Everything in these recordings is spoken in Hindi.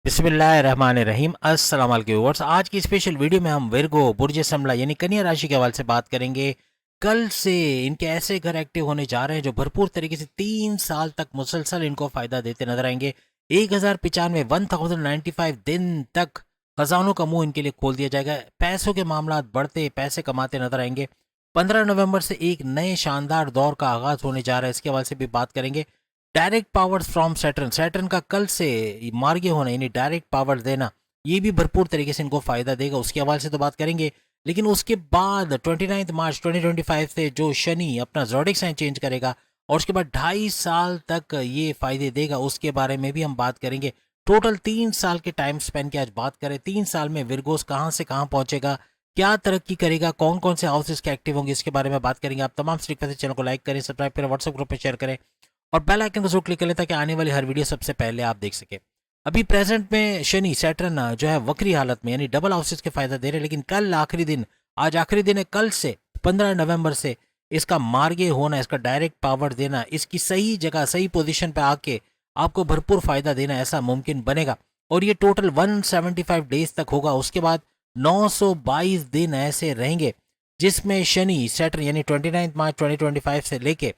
बिस्मिल्लाहिर्रहमानिर्रहीम। अस्सलाम वालेकुम व्यूअर्स। आज की स्पेशल वीडियो में हम विर्गो बुर्ज समला यानी कन्या राशि के हवाले से बात करेंगे। कल से इनके ऐसे घर एक्टिव होने जा रहे हैं जो भरपूर तरीके से 3 साल तक मुसलसल इनको फायदा देते नजर आएंगे। 1095 दिन तक खजानों का मुंह इनके लिए खोल दिया जाएगा। पैसों के मामला बढ़ते, पैसे कमाते नजर आएंगे। 15 नवंबर से एक नए शानदार दौर का आगाज होने जा रहा है, इसके हवाले से भी बात करेंगे। Direct powers from Saturn, Saturn का कल से मार्गी होना यानी डायरेक्ट पावर देना, ये भी भरपूर तरीके से इनको फायदा देगा, उसके हवाले से तो बात करेंगे। लेकिन उसके बाद 29 मार्च 2025 से जो शनि अपना ज़ोडिक साइन चेंज करेगा और उसके बाद 2.5 साल तक ये फायदे देगा, उसके बारे में भी हम बात करेंगे। टोटल 3 साल के टाइम स्पेन की आज बात करें, 3 साल में विर्गोस कहाँ से कहाँ पहुंचेगा, क्या तरक्की करेगा, कौन कौन से हाउसेस के एक्टिव होंगे, इसके बारे में बात करेंगे। आप तमाम तरीके से चैनल को लाइक करें, सब्सक्राइब करें, व्हाट्सएप ग्रुप पर शेयर करें और बेल आइकन को जरूर क्लिक कर लें ताकि आने वाली हर वीडियो सबसे पहले आप देख सके। अभी प्रेजेंट में शनि सैटर्न जो है वक्री हालत में यानी डबल हाउसेस के फायदा दे रहे हैं, लेकिन कल आखिरी दिन, आज आखिरी दिन है, कल से 15 नवंबर से इसका मार्गे होना, इसका डायरेक्ट पावर देना, इसकी सही जगह सही पोजीशन पे आके आपको भरपूर फायदा देना ऐसा मुमकिन बनेगा। और ये टोटल 175 डेज तक होगा। उसके बाद 922 दिन ऐसे रहेंगे जिसमें शनि सैटर्न यानी 29 मार्च 2025 से लेके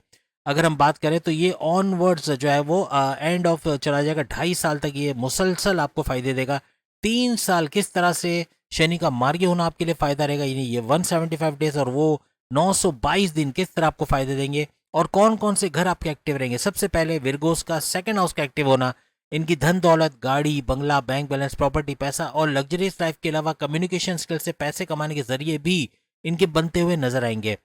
अगर हम बात करें तो ये ऑनवर्ड्स जो है वो एंड ऑफ चला जाएगा। 2.5 साल तक ये मुसलसल आपको फायदे देगा। 3 साल किस तरह से शनि का मार्गी होना आपके लिए फायदा रहेगा, यानी ये 175 डेज और वो 922 दिन किस तरह आपको फायदे देंगे और कौन कौन से घर आपके एक्टिव रहेंगे। सबसे पहले विर्गोस का सेकंड हाउस का एक्टिव होना, इनकी धन दौलत, गाड़ी बंगला, बैंक बैलेंस, प्रॉपर्टी, पैसा और लग्जरियस लाइफ के अलावा कम्युनिकेशन स्किल से पैसे कमाने के जरिए भी इनके बनते हुए नजर आएंगे।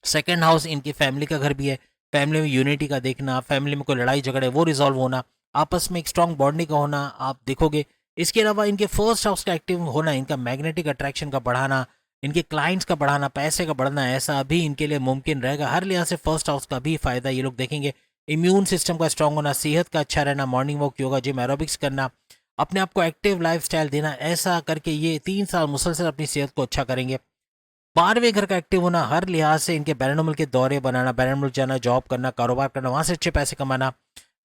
सेकंड हाउस इनकी फैमिली का घर भी है। फैमिली में यूनिटी का देखना, फैमिली में कोई लड़ाई झगड़े वो रिजॉल्व होना, आपस में एक स्ट्रांग बॉन्डिंग का होना आप देखोगे। इसके अलावा इनके फर्स्ट हाउस का एक्टिव होना, इनका मैग्नेटिक अट्रैक्शन का बढ़ाना, इनके क्लाइंट्स का बढ़ाना, पैसे का बढ़ना, ऐसा भी इनके लिए मुमकिन रहेगा। हर लिहाज से फर्स्ट हाउस का भी फायदा ये लोग देखेंगे। इम्यून सिस्टम का स्ट्रांग होना, सेहत का अच्छा रहना, morning walk, yoga, gym, aerobics करना, अपने आप को एक्टिव लाइफस्टाइल देना, ऐसा करके ये 3 साल मुसलसल अपनी सेहत को अच्छा करेंगे। 12वें घर का एक्टिव होना, हर लिहाज से इनके बैरन मुल्क के दौरे बनाना, बैरन मुल्क जाना, जॉब करना, कारोबार करना, वहां से अच्छे पैसे कमाना।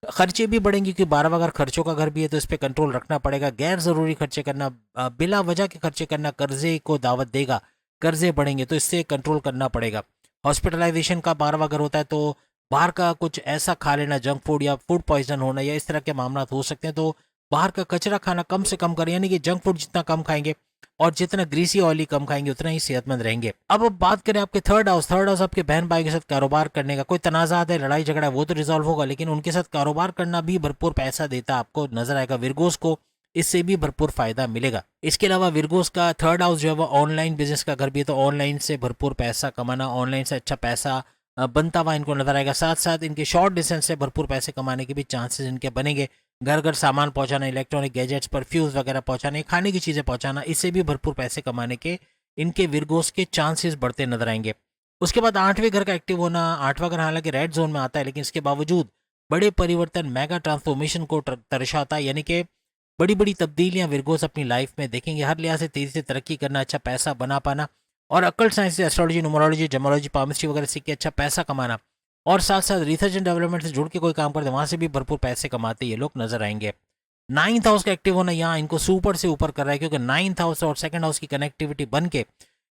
खर्चे भी बढ़ेंगे क्योंकि 12वां घर खर्चों का घर भी है, तो इस पर कंट्रोल रखना पड़ेगा। गैर जरूरी खर्चे करना, बिला वजह के खर्चे करना, कर्जे को दावत देगा, कर्जे बढ़ेंगे तो इससे कंट्रोल करना पड़ेगा। हॉस्पिटलाइजेशन का 12वां घर होता है, तो बाहर का कुछ ऐसा खा लेना, जंक फूड या फूड पॉइजन होना या इस तरह के मामला हो सकते हैं, तो बाहर का कचरा खाना कम से कम करें, यानी कि जंक फूड जितना कम खाएंगे और जितना ग्रीसी ऑयली कम खाएंगे उतना ही सेहतमंद रहेंगे। अब बात करें आपके थर्ड हाउस, थर्ड हाउस आपके बहन भाई के साथ कारोबार करने का, कोई तनाजात है, लड़ाई झगड़ा है, वो तो रिजॉल्व होगा, लेकिन उनके साथ कारोबार करना भी भरपूर पैसा देता आपको नजर आएगा। विर्गोस को इससे भी भरपूर फायदा मिलेगा। इसके अलावा विर्गोस का थर्ड हाउस जो है वो ऑनलाइन बिजनेस का घर भी है, तो ऑनलाइन से भरपूर पैसा कमाना, ऑनलाइन से अच्छा पैसा बनता हुआ इनको नजर आएगा। साथ साथ इनके शॉर्ट डिस्टेंस से भरपूर पैसे कमाने के भी चांसेस इनके बनेंगे। घर घर सामान पहुंचाना, इलेक्ट्रॉनिक गैजेट्स, परफ्यूम्स वगैरह पहुंचाने, खाने की चीज़ें पहुंचाना, इससे भी भरपूर पैसे कमाने के इनके विर्गोस के चांसेस बढ़ते नजर आएंगे। उसके बाद 8वें घर का एक्टिव होना, 8वां घर हालांकि रेड जोन में आता है, लेकिन इसके बावजूद बड़े परिवर्तन, मेगा ट्रांसफॉर्मेशन को दर्शाता है, यानी कि बड़ी बड़ी तब्दीलियां विर्गोस अपनी लाइफ में देखेंगे। हर लिहाज से तेजी से तरक्की करना, अच्छा पैसा बना पाना और अकल साइंस से एस्ट्रोलॉजी, न्यूमरोलॉजी, जमोलॉजी, पामिस्ट्री वगैरह सीख के अच्छा पैसा कमाना और साथ साथ रिसर्च एंड डेवलपमेंट से जुड़ के कोई काम करते हैं, वहां से भी भरपूर पैसे कमाते ये लोग नजर आएंगे। 9th हाउस का एक्टिव होना यहाँ इनको सुपर से ऊपर कर रहा है, क्योंकि 9th हाउस और सेकंड हाउस की कनेक्टिविटी बन के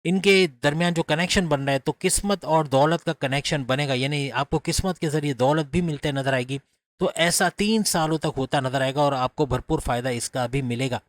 इनके दरमियान जो कनेक्शन बन रहा है, तो किस्मत और दौलत का कनेक्शन बनेगा, यानी आपको किस्मत के जरिए दौलत भी मिलते नजर आएगी। तो ऐसा 3 सालों तक होता नजर आएगा और आपको भरपूर फायदा इसका भी मिलेगा।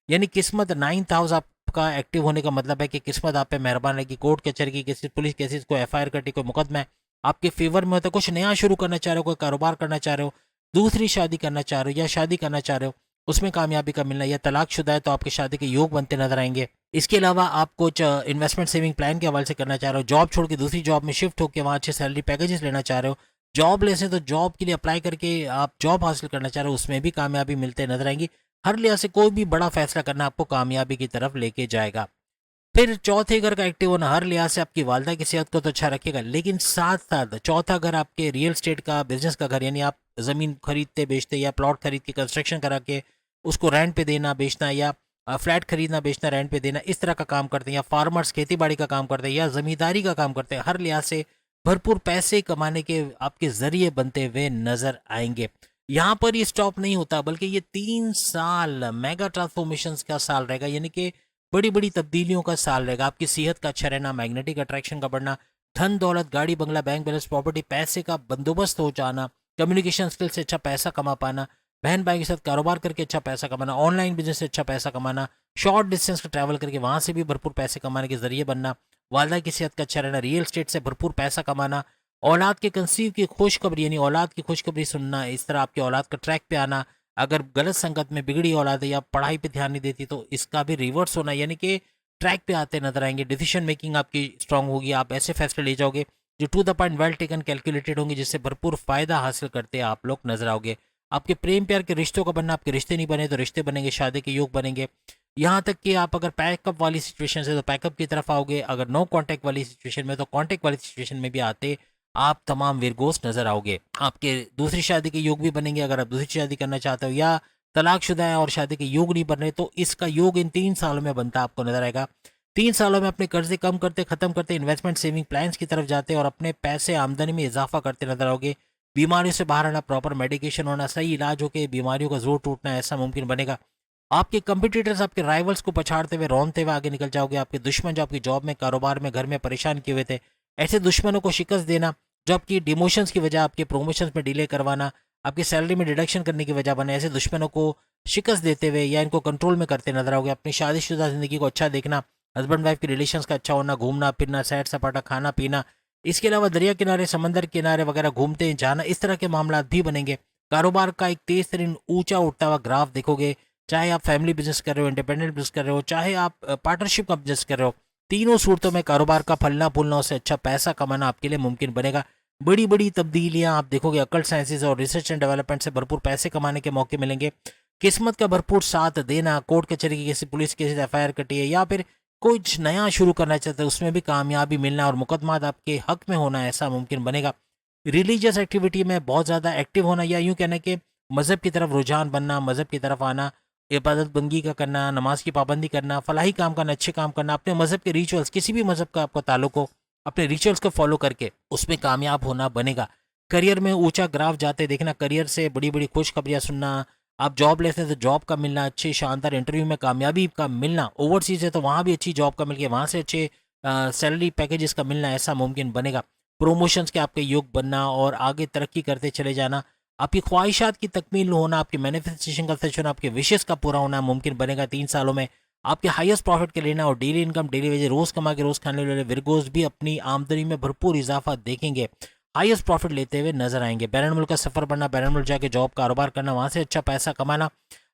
यानी किस्मत 9th हाउस आपका एक्टिव होने का मतलब है कि किस्मत आप पे मेहरबान रहेगी। कोर्ट कचहरी की केसेस, पुलिस केसेस, कोई FIR कटी, कोई मुकदमा है आपके फेवर में होता है, कुछ नया शुरू करना चाह रहे हो, कोई कारोबार करना चाह रहे हो, दूसरी शादी करना चाह रहे हो या शादी करना चाह रहे हो, उसमें कामयाबी का मिलना, या तलाकशुदा है तो आपकी शादी के योग बनते नजर आएंगे। इसके अलावा आप कुछ इन्वेस्टमेंट सेविंग प्लान के हवाले से करना चाह रहे हो, जॉब छोड़ के दूसरी जॉब में शिफ्ट होकर वहाँ अच्छे सैलरी पैकेजेस लेना चाह रहे हो, जॉब लेसे तो जॉब के लिए अप्लाई करके आप जॉब हासिल करना चाह रहे हो, उसमें भी कामयाबी मिलते नजर आएंगी। हर लिहाज से कोई भी बड़ा फैसला करना आपको कामयाबी की तरफ लेके जाएगा। फिर चौथे घर का एक्टिव होना हर लिहाज से आपकी वालदा की सेहत को तो अच्छा रखेगा, लेकिन साथ साथ चौथा घर आपके रियल स्टेट का, बिजनेस का घर, यानी आप जमीन खरीदते बेचते या प्लॉट खरीद के कंस्ट्रक्शन करा के उसको रेंट पे देना बेचना, या फ्लैट खरीदना बेचना रेंट पे देना, इस तरह का काम करते हैं, या फार्मर्स खेती बाड़ी का काम करते हैं या जमींदारी का काम करते हैं, हर लिहाज से भरपूर पैसे कमाने के आपके जरिए बनते हुए नजर आएंगे। यहाँ पर ये स्टॉप नहीं होता, बल्कि ये 3 साल मेगा ट्रांसफॉर्मेशन का साल रहेगा, यानी कि बड़ी बड़ी तब्दीलियों का साल रहेगा। आपकी सेहत का अच्छा रहना, मैग्नेटिक अट्रैक्शन का बढ़ना, धन दौलत, गाड़ी बंगला, बैंक बैलेंस, प्रॉपर्टी, पैसे का बंदोबस्त हो जाना, कम्युनिकेशन स्किल से अच्छा पैसा कमा पाना, बहन भाई के साथ कारोबार करके अच्छा पैसा कमाना, ऑनलाइन बिजनेस से अच्छा पैसा कमाना, शॉर्ट डिस्टेंस का ट्रैवल करके वहाँ से भी भरपूर पैसे कमाने के जरिए बनना, वालदा की सेहत का अच्छा रहना, रियल स्टेट से भरपूर पैसा कमाना, औलाद के कंसीव की खुशखबरी यानी औलाद की खुशखबरी सुनना, इस तरह आपकी औलाद का ट्रैक पे आना। अगर गलत संगत में बिगड़ी औलाद है या पढ़ाई पे ध्यान नहीं देती तो इसका भी रिवर्स होना, यानी कि ट्रैक पे आते नजर आएंगे। डिसीजन मेकिंग आपकी स्ट्रांग होगी, आप ऐसे फैसले ले जाओगे जो to the point, well taken, calculated होंगे, जिससे भरपूर फायदा हासिल करते आप लोग नजर आओगे। आपके प्रेम प्यार के रिश्तों का बनना, आपके रिश्ते नहीं बने तो रिश्ते बनेंगे, शादी के योग बनेंगे। यहाँ तक कि आप अगर पैकअप वाली सिचुएशन से तो पैकअप की तरफ आओगे, अगर नो कांटेक्ट वाली सिचुएशन में तो कांटेक्ट वाली सिचुएशन में भी आते आप तमाम विरगोस नजर आओगे। आपके दूसरी शादी के योग भी बनेंगे, अगर आप दूसरी शादी करना चाहते हो या तलाकशुदा है और शादी के योग नहीं बन रहे तो इसका योग इन 3 सालों में बनता आपको नजर आएगा। 3 सालों में अपने कर्जे कम करते, खत्म करते, इन्वेस्टमेंट सेविंग प्लान्स की तरफ जाते और अपने पैसे आमदनी में इजाफा करते नजर आओगे। बीमारियों से बाहर आना, प्रॉपर मेडिकेशन होना, सही इलाज होकर बीमारियों का जोर टूटना, ऐसा मुमकिन बनेगा। आपके कंपटीटर्स, आपके राइवल्स को पछाड़ते हुए, रौनते हुए आगे निकल जाओगे। आपके दुश्मन जो आपकी जॉब में, कारोबार में, घर में परेशान किए हुए थे, ऐसे दुश्मनों को शिकस्त देना जो आपकी डिमोशंस की वजह, आपके प्रमोशंस में डिले करवाना, आपकी सैलरी में डिडक्शन करने की वजह बने, ऐसे दुश्मनों को शिकस्त देते हुए या इनको कंट्रोल में करते नजर आओगे। अपनी शादीशुदा जिंदगी को अच्छा देखना, हस्बैंड वाइफ के रिलेशंस का अच्छा होना, घूमना फिरना, सैर सपाटा, खाना पीना, इसके अलावा दरिया किनारे, समंदर किनारे वगैरह घूमते जाना, इस तरह के मामला भी बनेंगे। कारोबार का एक तेज तरीन ऊंचा उठता हुआ ग्राफ देखोगे, चाहे आप फैमिली बिजनेस कर रहे हो, इंडिपेंडेंट बिजनेस कर रहे हो, चाहे आप पार्टनरशिप का बिजनेस कर रहे हो, तीनों सूरतों में कारोबार का फलना फूलना, उससे अच्छा पैसा कमाना आपके लिए मुमकिन बनेगा। बड़ी बड़ी तब्दीलियां आप देखोगे, अकल्ट साइंसेज और रिसर्च एंड डेवलपमेंट से भरपूर पैसे कमाने के मौके मिलेंगे। किस्मत का भरपूर साथ देना, कोर्ट कचहरी की किसी पुलिस केस एफआईआर कटी है या फिर कुछ नया शुरू करना चाहते हैं उसमें भी कामयाबी मिलना और मुकदमात आपके हक में होना, ऐसा मुमकिन बनेगा। रिलीजियस एक्टिविटी में बहुत ज़्यादा एक्टिव होना या यूं कहना कि मज़हब की तरफ रुझान बनना, मज़हब की तरफ आना, इबादत बंगी का करना, नमाज की पाबंदी करना, फलाही काम करना, अच्छे काम करना, अपने मज़हब के रिचुअल्स, किसी भी मज़हब का आपका ताल्लुक हो, अपने रिचुअल्स को फॉलो करके उसमें कामयाब होना बनेगा। करियर में ऊंचा ग्राफ जाते देखना, करियर से बड़ी बड़ी खुशखबरियाँ सुनना, आप जॉब लेते हैं तो जॉब का मिलना, अच्छे शानदार इंटरव्यू में कामयाबी का मिलना, ओवरसीज है तो वहाँ भी अच्छी जॉब का मिल के वहाँ से अच्छे सैलरी पैकेजेस का मिलना, ऐसा मुमकिन बनेगा। प्रमोशंस के आपके योग बनना और आगे तरक्की करते चले जाना, आपकी ख्वाहिशात की तकमील होना, आपके मैनिफेस्टेशन का सच होना, आपके विशेष का पूरा होना मुमकिन बनेगा 3 सालों में। आपके हाईएस्ट प्रॉफिट के लेना और डेली इनकम, डेली वेज, रोज कमा के रोज खाने वाले विरगोज भी अपनी आमदनी में भरपूर इजाफा देखेंगे, हाईएस्ट प्रॉफिट लेते हुए नजर आएंगे। बैरन मुल्क का सफर बनना, बैरन मुल्क जाके जॉब कारोबार करना, वहां से अच्छा पैसा कमाना,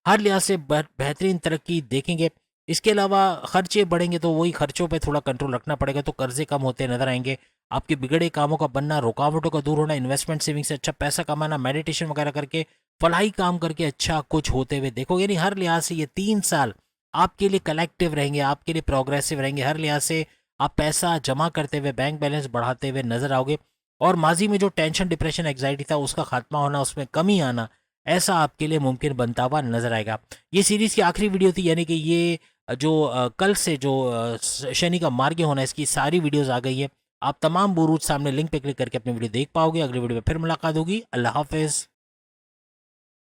हर लिहाज से बेहतरीन तरक्की देखेंगे। इसके अलावा खर्चे बढ़ेंगे तो वही खर्चों पे थोड़ा कंट्रोल रखना पड़ेगा, तो कर्जे कम होते नजर आएंगे। आपके बिगड़े कामों का बनना, रुकावटों का दूर होना, इन्वेस्टमेंट सेविंग से अच्छा पैसा कमाना, मेडिटेशन वगैरह करके, फलाही काम करके अच्छा कुछ होते हुए देखोगे। यानी हर लिहाज से ये 3 साल आपके लिए कलेक्टिव रहेंगे, आपके लिए प्रोग्रेसिव रहेंगे। हर लिहाज से आप पैसा जमा करते हुए, बैंक बैलेंस बढ़ाते हुए नजर आओगे और माजी में जो टेंशन, डिप्रेशन, एग्जाइटी था उसका खात्मा होना, उसमें कमी आना, ऐसा आपके लिए मुमकिन बनता हुआ नजर आएगा। ये सीरीज की आखिरी वीडियो थी, यानी कि ये जो कल से जो शनि का मार्ग होना, इसकी सारी वीडियोस आ गई है। आप तमाम बुरूज सामने लिंक पे क्लिक करके अपनी वीडियो देख पाओगे। अगली वीडियो में फिर मुलाकात होगी। अल्लाह हाफिज।